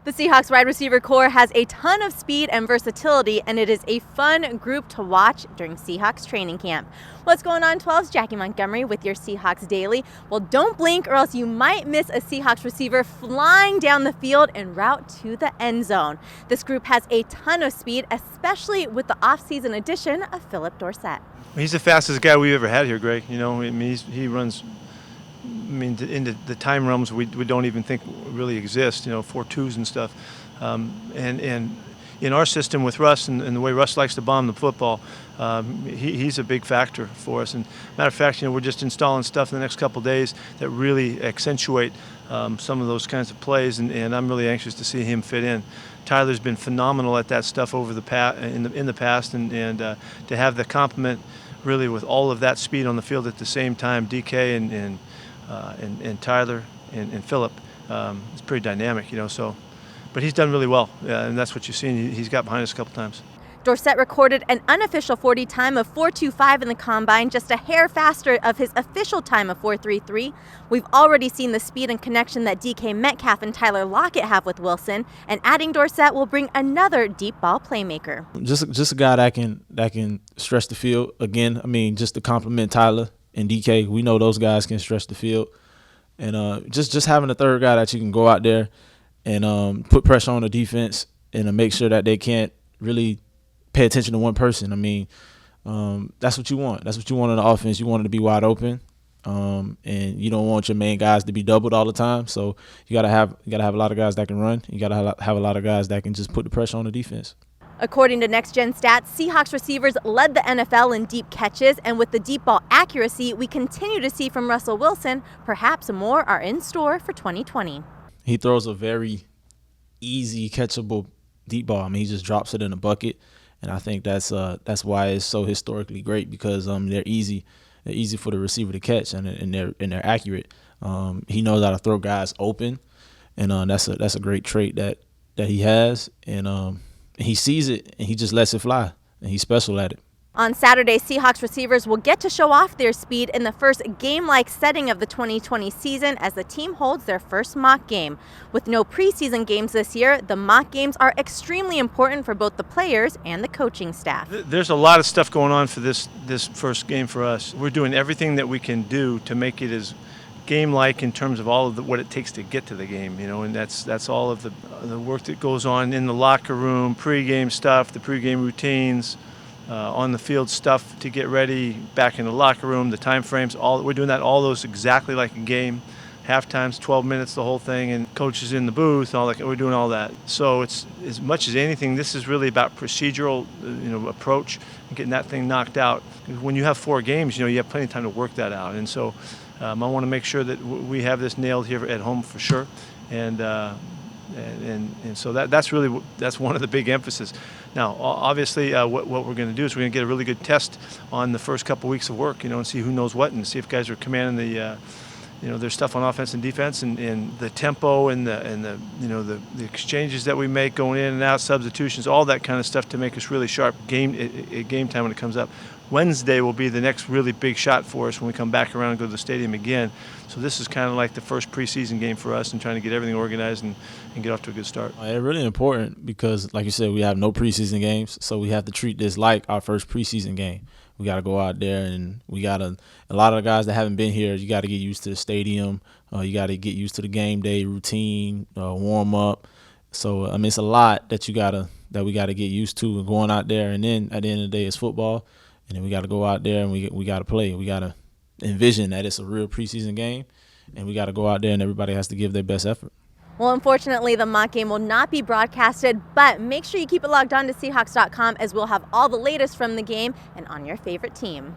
The Seahawks wide receiver core has a ton of speed and versatility, and it is a fun group to watch during Seahawks training camp. What's going on, 12's Jackie Montgomery with your Seahawks Daily. Well, don't blink or else you might miss a Seahawks receiver flying down the field en route to the end zone. This group has a ton of speed, especially with the offseason addition of Phillip Dorsett. He's the fastest guy we've ever had here, Greg. You know, I mean, he runs into the time realms we don't even think really exist, 4.2s and stuff. And in our system with Russ and the way Russ likes to bomb the football, he's a big factor for us. And matter of fact, we're just installing stuff in the next couple of days that really accentuate some of those kinds of plays, and I'm really anxious to see him fit in. Tyler's been phenomenal at that stuff over in the past, and to have the complement really with all of that speed on the field at the same time, DK and Tyler and Phillip, it's pretty dynamic, So, but he's done really well, and that's what you've seen. He's got behind us a couple times. Dorsett recorded an unofficial 40 time of 4.25 in the combine, just a hair faster of his official time of 4.33. We've already seen the speed and connection that DK Metcalf and Tyler Lockett have with Wilson, and adding Dorsett will bring another deep ball playmaker. Just a guy that can stretch the field. Again, I mean, just to compliment Tyler and DK, we know those guys can stretch the field, and just having a third guy that you can go out there and put pressure on the defense and make sure that they can't really pay attention to one person. I mean, that's what you want. That's what you want in the offense. You want it to be wide open, and you don't want your main guys to be doubled all the time. So you gotta have a lot of guys that can run. You gotta have a lot of guys that can just put the pressure on the defense. According to Next Gen Stats, Seahawks receivers led the NFL in deep catches, and with the deep ball accuracy we continue to see from Russell Wilson, perhaps more are in store for 2020. He throws a very easy, catchable deep ball. I mean, he just drops it in a bucket, and I think that's why it's so historically great, because they're easy for the receiver to catch, and they're accurate. He knows how to throw guys open, and that's a great trait that he has, and he sees it and he just lets it fly, and he's special at it. On Saturday, Seahawks receivers will get to show off their speed in the first game-like setting of the 2020 season as the team holds their first mock game. With no preseason games this year, the mock games are extremely important for both the players and the coaching staff. There's a lot of stuff going on for this first game for us. We're doing everything that we can do to make it as game-like in terms of all of what it takes to get to the game, and that's all of the work that goes on in the locker room, pregame stuff, the pregame routines, on the field stuff to get ready, back in the locker room, the time frames, we're doing all those exactly like a game. Halftime's 12 minutes, the whole thing, and coaches in the booth, all that. We're doing all that. So it's, as much as anything, this is really about procedural, approach and getting that thing knocked out. When you have 4 games, you have plenty of time to work that out, and so I want to make sure that we have this nailed here at home for sure, and so that's one of the big emphasis. Now, obviously, what we're going to do is we're going to get a really good test on the first couple weeks of work, and see who knows what, and see if guys are commanding their stuff on offense and defense, and the tempo and the exchanges that we make going in and out, substitutions, all that kind of stuff to make us really sharp at game time when it comes up. Wednesday will be the next really big shot for us when we come back around and go to the stadium again. So this is kind of like the first preseason game for us, and trying to get everything organized and get off to a good start. It's really important because, like you said, we have no preseason games, so we have to treat this like our first preseason game. We got to go out there, and we got a lot of the guys that haven't been here, you got to get used to the stadium. You got to get used to the game day routine, warm up. So, I mean, it's a lot that we got to get used to going out there, and then at the end of the day, it's football. And then we got to go out there and we got to play. We got to envision that it's a real preseason game, and we got to go out there and everybody has to give their best effort. Well, unfortunately, the mock game will not be broadcasted, but make sure you keep it logged on to Seahawks.com, as we'll have all the latest from the game and on your favorite team.